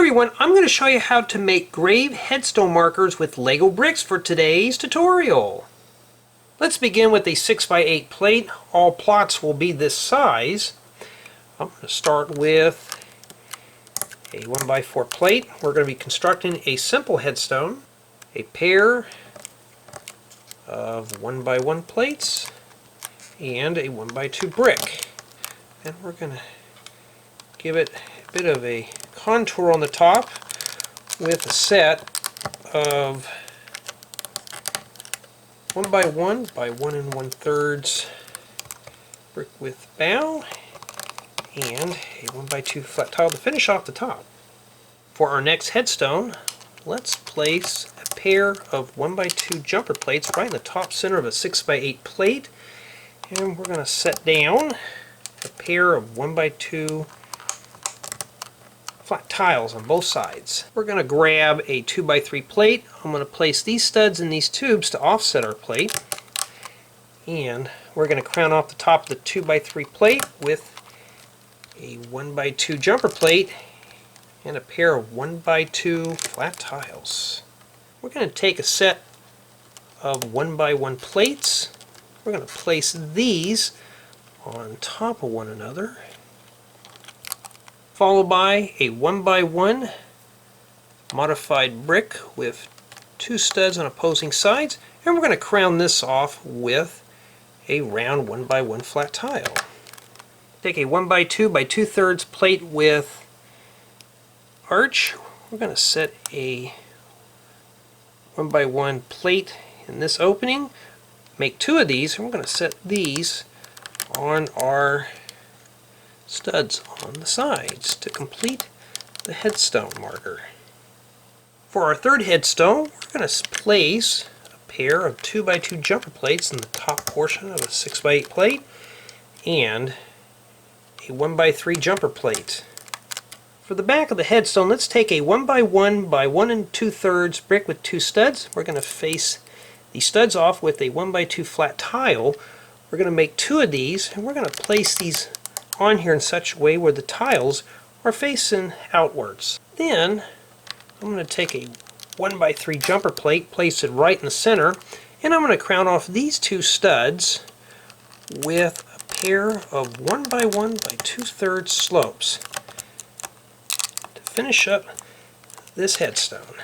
everyone, I'm going to show you how to make grave headstone markers with Lego bricks for today's tutorial. Let's begin with a 6x8 plate. All plots will be this size. I'm going to start with a 1x4 plate. We're going to be constructing a simple headstone, a pair of 1x1 plates, and a 1x2 brick. And we're going to give it a bit of a contour on the top with a set of 1x1 by 1 1/3 brick with bow and a 1x2 flat tile to finish off the top. For our next headstone, let's place a pair of 1x2 jumper plates right in the top center of a 6x8 plate, and we're going to set down a pair of 1x2 flat tiles on both sides. We're going to grab a 2x3 plate. I'm going to place these studs in these tubes to offset our plate, and we're going to crown off the top of the 2x3 plate with a 1x2 jumper plate and a pair of 1x2 flat tiles. We're going to take a set of 1x1 plates. We're going to place these on top of one another, followed by a 1x1 modified brick with two studs on opposing sides, and we're going to crown this off with a round 1x1 flat tile. Take a 1x2 by 2/3 plate with arch. We're going to set a 1x1 plate in this opening, make two of these, and we're going to set these on our studs on the sides to complete the headstone marker. For our third headstone, we're going to place a pair of 2x2 jumper plates in the top portion of a 6x8 plate and a 1x3 jumper plate. For the back of the headstone, let's take a 1x1 by 1 2/3 brick with two studs. We're going to face the studs off with a 1x2 flat tile. We're going to make two of these, and we're going to place these on here in such a way where the tiles are facing outwards. Then I'm going to take a 1x3 jumper plate, place it right in the center, and I'm going to crown off these two studs with a pair of 1x1 by 2/3 slopes to finish up this headstone.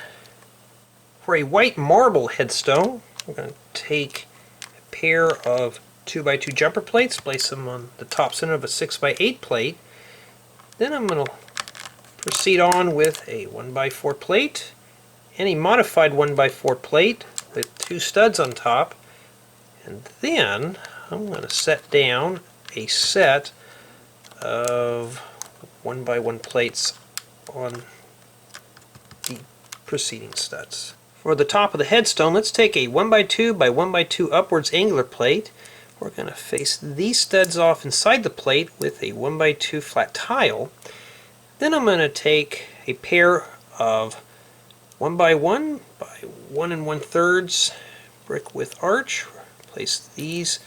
For a white marble headstone, we're going to take a pair of 2x2 jumper plates, place them on the top center of a 6x8 plate. Then I'm going to proceed on with a 1x4 plate and a modified 1x4 plate with two studs on top. And then I'm going to set down a set of 1x1 plates on the preceding studs. For the top of the headstone, let's take a 1x2 by 1x2 upwards angular plate. We're going to face these studs off inside the plate with a 1x2 flat tile. Then I'm going to take a pair of 1x1 by 1 1/3 brick with arch. Place these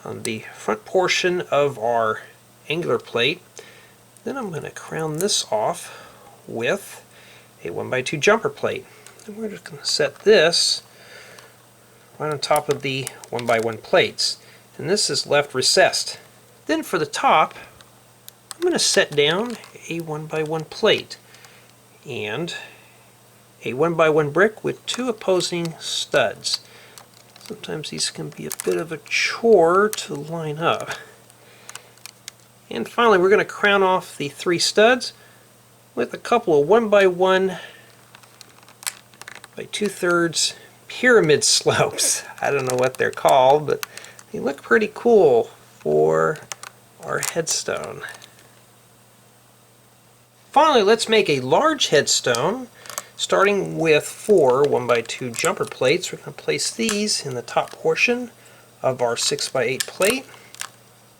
on the front portion of our angular plate. Then I'm going to crown this off with a 1x2 jumper plate. And we're just going to set this right on top of the 1x1 plates. And this is left recessed. Then for the top, I'm going to set down a 1x1 plate and a 1x1 brick with two opposing studs. Sometimes these can be a bit of a chore to line up. And finally, we're going to crown off the three studs with a couple of 1x1 by 2/3 pyramid slopes. I don't know what they're called, but they look pretty cool for our headstone. Finally, let's make a large headstone, starting with four 1x2 jumper plates. We're going to place these in the top portion of our 6x8 plate.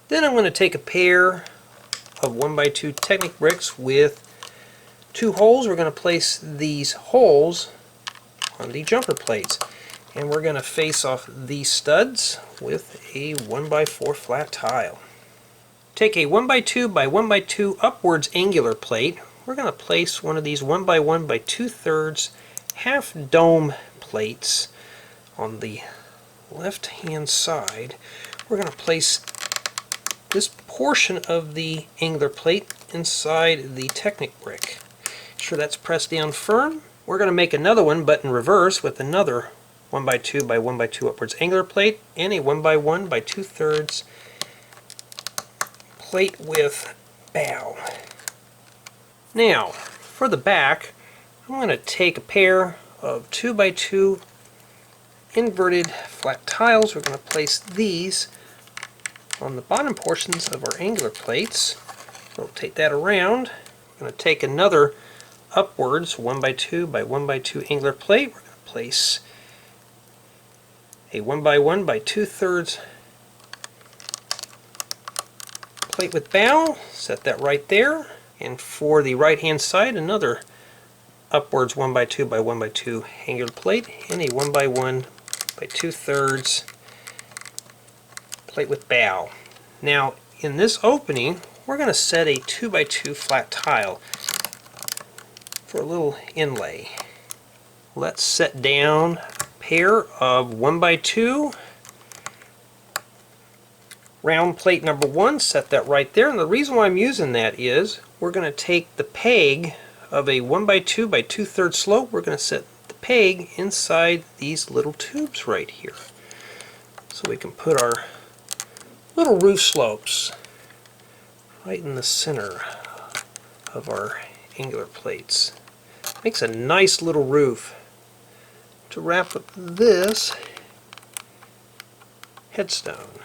Then I'm going to take a pair of 1x2 Technic bricks with two holes. We're going to place these holes on the jumper plates, and we're going to face off these studs with a 1x4 flat tile. Take a 1x2 by 1x2 upwards angular plate. we're going to place one of these 1 by 1 by 2/3 half dome plates on the left hand side. We're going to place this portion of the angler plate inside the Technic brick. Make sure that's pressed down firm. We're going to make another one, but in reverse, with another 1 by 2 by 1 by 2 upwards angler plate and a 1 by 1 by 2/3 plate with bow. Now, for the back, I'm going to take a pair of 2 by 2 inverted flat tiles. We're going to place these on the bottom portions of our angler plates. Rotate that around. We're going to take another upwards 1 by 2 by 1 by 2 angler plate. We're going to place a 1 by 1 by 2/3 plate with bow. Set that right there. And for the right hand side, another upwards 1 by 2 by 1 by 2 angler plate and a 1 by 1 by 2/3 plate with bow. Now, in this opening, we're going to set a 2 by 2 flat tile for a little inlay. Let's set down a pair of 1 by 2 round plate number 1. Set that right there. And the reason why I'm using that is we're going to take the peg of a 1 by 2 by 2/3 slope. We're going to set the peg inside these little tubes right here. So we can put our little roof slopes right in the center of our angler plates. Makes a nice little roof to wrap up this headstone.